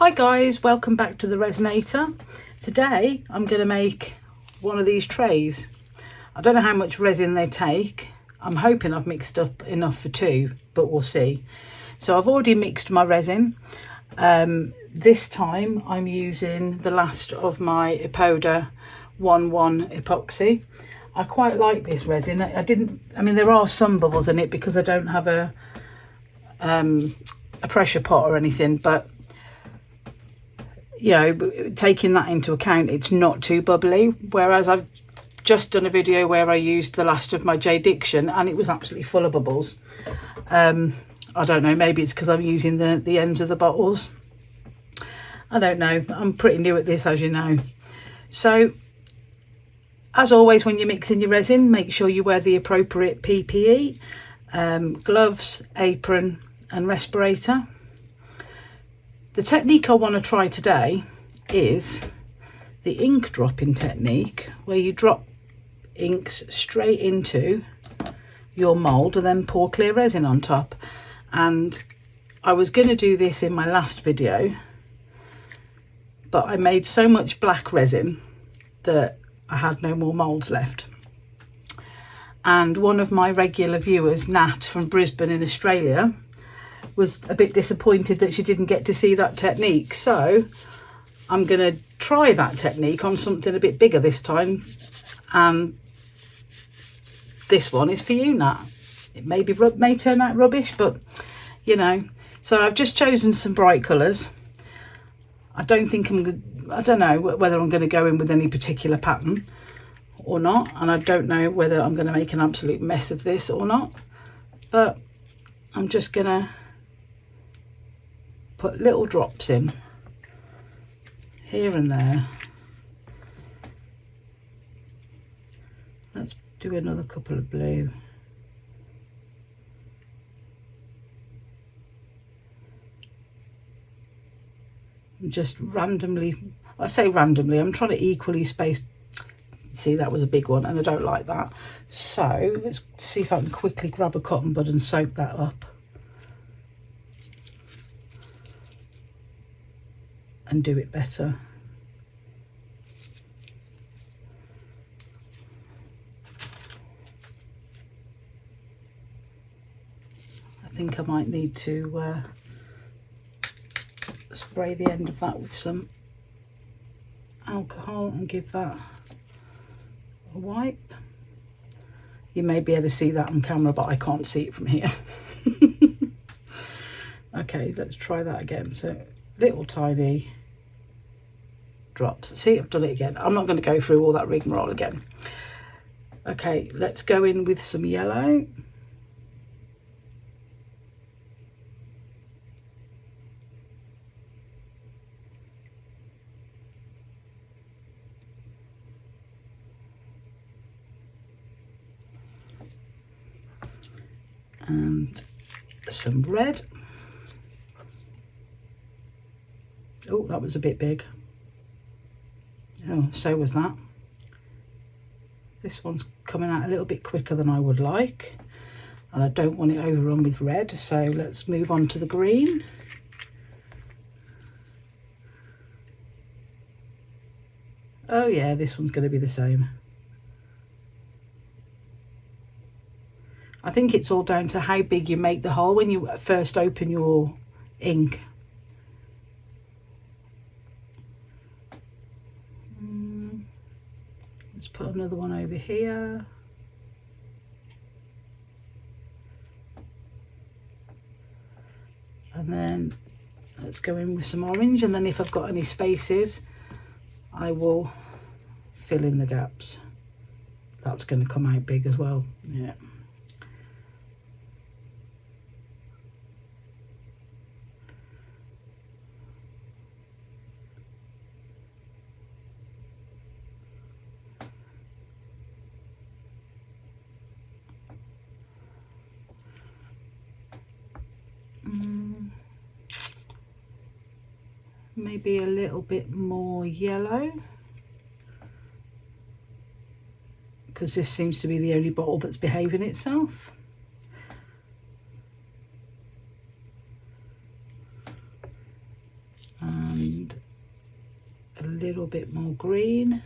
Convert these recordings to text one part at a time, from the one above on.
Hi guys, welcome back to the Resinator. Today I'm going to make one of these trays. I don't know how much resin they take. I'm hoping I've mixed up enough for two, but we'll see. So I've already mixed my resin. This time I'm using the last of my Epoda 1-1 epoxy. I quite like this resin. I mean there are some bubbles in it because I don't have a pressure pot or anything, but you know, taking that into account, it's not too bubbly. Whereas I've just done a video where I used the last of my J Diction and it was absolutely full of bubbles. I don't know, maybe it's because I'm using the ends of the bottles. I don't know. I'm pretty new at this, as you know. So as always, when you're mixing your resin, make sure you wear the appropriate PPE, gloves, apron and respirator. The technique I want to try today is the ink dropping technique, where you drop inks straight into your mould and then pour clear resin on top. And I was going to do this in my last video, but I made so much black resin that I had no more moulds left. And one of my regular viewers, Nat from Brisbane in Australia, was a bit disappointed that she didn't get to see that technique. So I'm going to try that technique on something a bit bigger this time, and this one is for you, Nat. It may turn out rubbish, but you know. So I've just chosen some bright colours. I don't know whether I'm going to go in with any particular pattern or not, and I don't know whether I'm going to make an absolute mess of this or not, but I'm just going to put little drops in here and there. Let's do another couple of blue. Just randomly, I say randomly, I'm trying to equally space. See, that was a big one and I don't like that. So let's see if I can quickly grab a cotton bud and soak that up and do it better. I think I might need to spray the end of that with some alcohol and give that a wipe. You may be able to see that on camera, but I can't see it from here. Okay, let's try that again. So little tiny drops. See, I've done it again. I'm not going to go through all that rigmarole again. Okay, let's go in with some yellow. And some red. Oh, that was a bit big. Oh, so was that. This one's coming out a little bit quicker than I would like, and I don't want it overrun with red, so let's move on to the green. Oh yeah, this one's going to be the same. I think it's all down to how big you make the hole when you first open your ink. Let's put another one over here. And then let's go in with some orange, and then if I've got any spaces, I will fill in the gaps. That's going to come out big as well. Yeah. Maybe a little bit more yellow, because this seems to be the only bottle that's behaving itself. And little bit more green.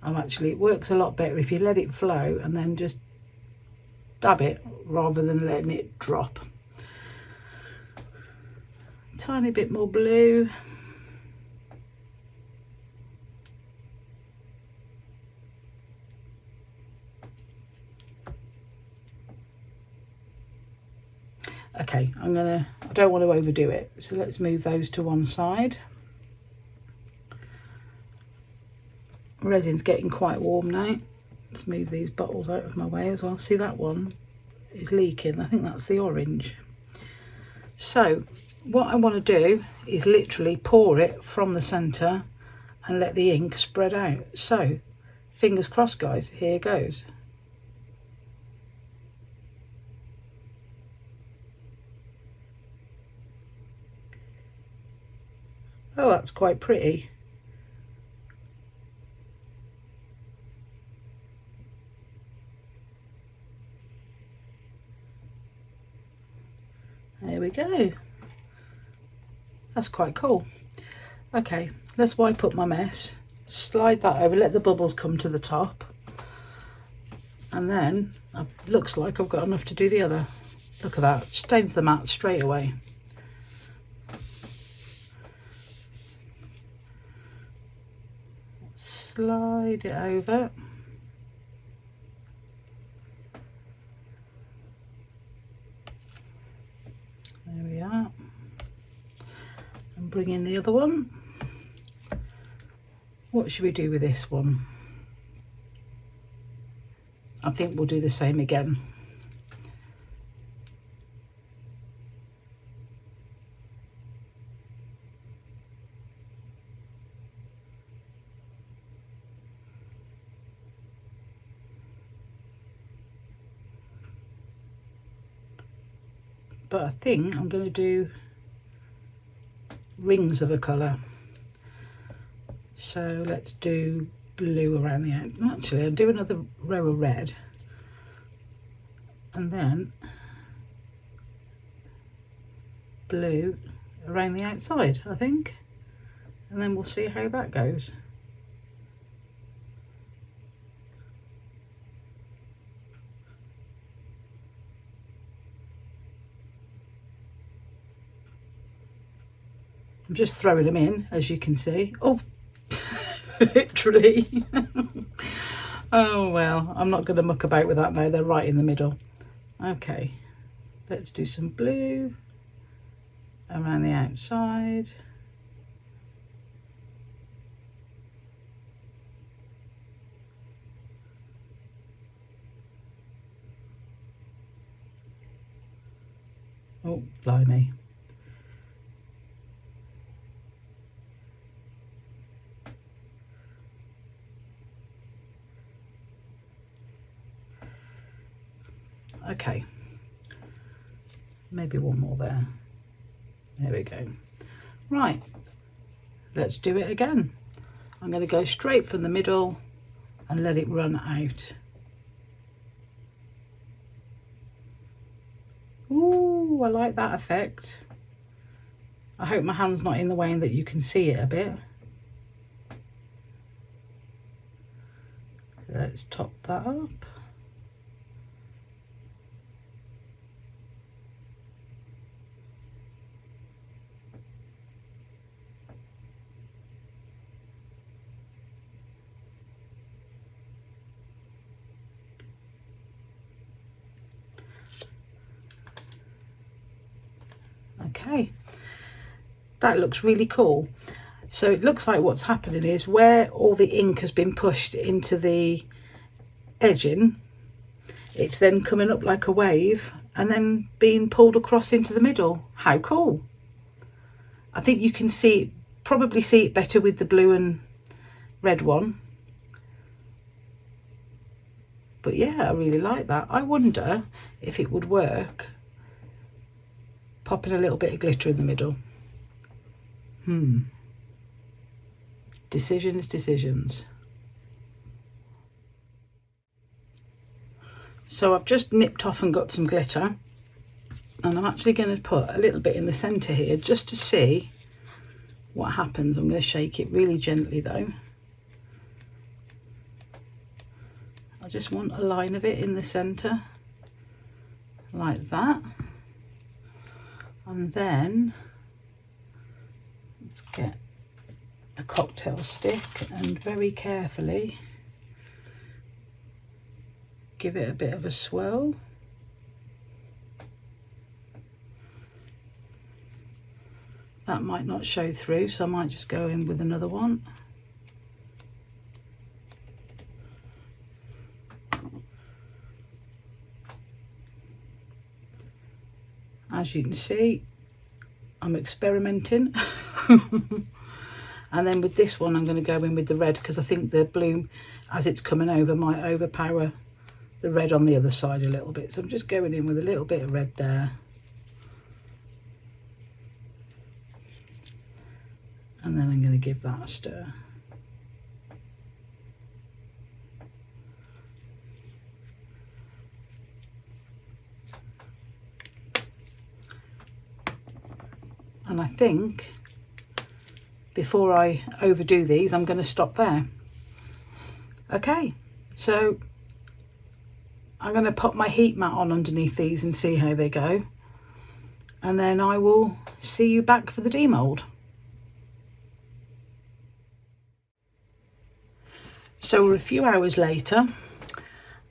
Actually, it works a lot better if you let it flow and then just dab it rather than letting it drop. Tiny bit more blue. Okay, I don't want to overdo it, so let's move those to one side. Resin's getting quite warm now. Let's move these bottles out of my way as well. See, that one is leaking. I think that's the orange. So what I want to do is literally pour it from the centre and let the ink spread out. So fingers crossed, guys, here goes. Oh, that's quite pretty. There we go. That's quite cool. Okay, let's wipe up my mess, slide that over, let the bubbles come to the top, and then it looks like I've got enough to do the other. Look at that, stains the mat straight away. Slide it over. There we are. And bring in the other one. What should we do with this one? I think we'll do the same again. But I think I'm going to do rings of a colour. So let's do blue around the outside. Actually, I'll do another row of red. And then blue around the outside, I think. And then we'll see how that goes. I'm just throwing them in, as you can see. Oh, literally. Oh well, I'm not going to muck about with that now. They're right in the middle. Okay, let's do some blue around the outside. Oh, blimey. Okay, maybe one more there. There we go. Right, let's do it again. I'm going to go straight from the middle and let it run out. Ooh, I like that effect. I hope my hand's not in the way and that you can see it a bit. So let's top that up. Okay, that looks really cool. So it looks like what's happening is where all the ink has been pushed into the edging, it's then coming up like a wave and then being pulled across into the middle. How cool. I think you can see, probably see it better with the blue and red one. But yeah, I really like that. I wonder if it would work popping a little bit of glitter in the middle. Decisions. So I've just nipped off and got some glitter, and I'm actually going to put a little bit in the centre here just to see what happens. I'm going to shake it really gently though. I just want a line of it in the centre like that, and then let's get a cocktail stick and very carefully give it a bit of a swirl. That might not show through, so I might just go in with another one. As you can see, I'm experimenting. And then with this one, I'm going to go in with the red because I think the bloom, as it's coming over, might overpower the red on the other side a little bit. So I'm just going in with a little bit of red there. And then I'm going to give that a stir. And I think before I overdo these, I'm going to stop there. Okay, so I'm going to put my heat mat on underneath these and see how they go. And then I will see you back for the demould. So we're a few hours later,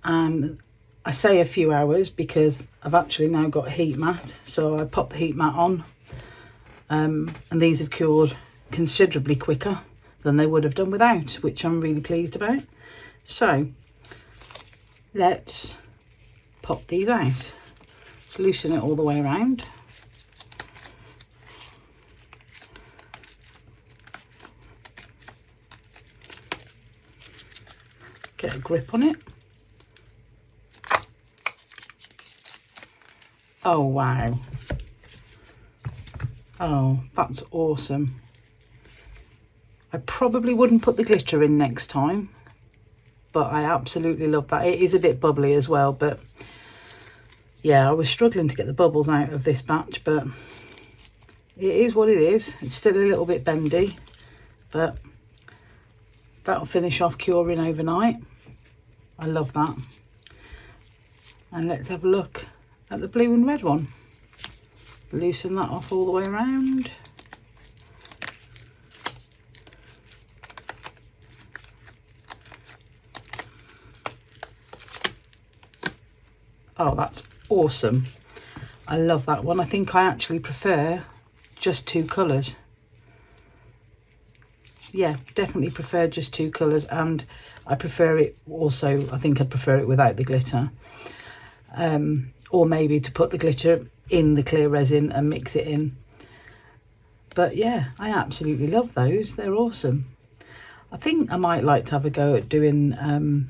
and I say a few hours because I've actually now got a heat mat. So I popped the heat mat on, and these have cured considerably quicker than they would have done without, which I'm really pleased about. So let's pop these out. Just loosen it all the way around. Get a grip on it. Oh wow. Oh, that's awesome. I probably wouldn't put the glitter in next time, but I absolutely love that. It is a bit bubbly as well, but yeah, I was struggling to get the bubbles out of this batch, but it is what it is. It's still a little bit bendy, but that'll finish off curing overnight. I love that. And let's have a look at the blue and red one. Loosen that off all the way around. Oh, that's awesome. I love that one. I think I actually prefer just two colours. Yeah, definitely prefer just two colours, and I prefer it also, I think I'd prefer it without the glitter. Or maybe to put the glitter in the clear resin and mix it in. But yeah, I absolutely love those. They're awesome. I think I might like to have a go at doing a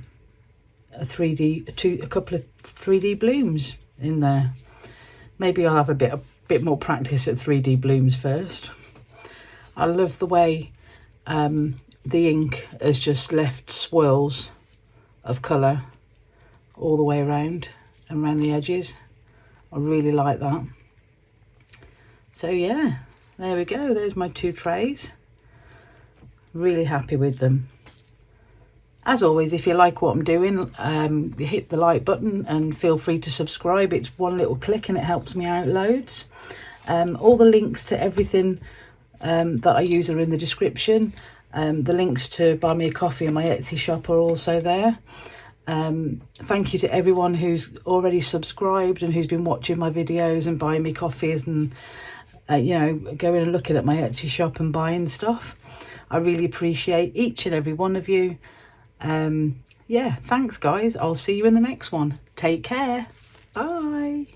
couple of 3D blooms in there. Maybe I'll have a bit more practice at 3D blooms first. I love the way the ink has just left swirls of colour all the way around and around the edges. I really like that. So yeah, there we go. There's my two trays. Really happy with them. As always, if you like what I'm doing, hit the like button and feel free to subscribe. It's one little click and it helps me out loads. All the links to everything that I use are in the description. The links to buy me a coffee and my Etsy shop are also there. Thank you to everyone who's already subscribed and who's been watching my videos and buying me coffees and you know, going and looking at my Etsy shop and buying stuff. I really appreciate each and every one of you. Yeah, thanks guys. I'll see you in the next one. Take care. Bye.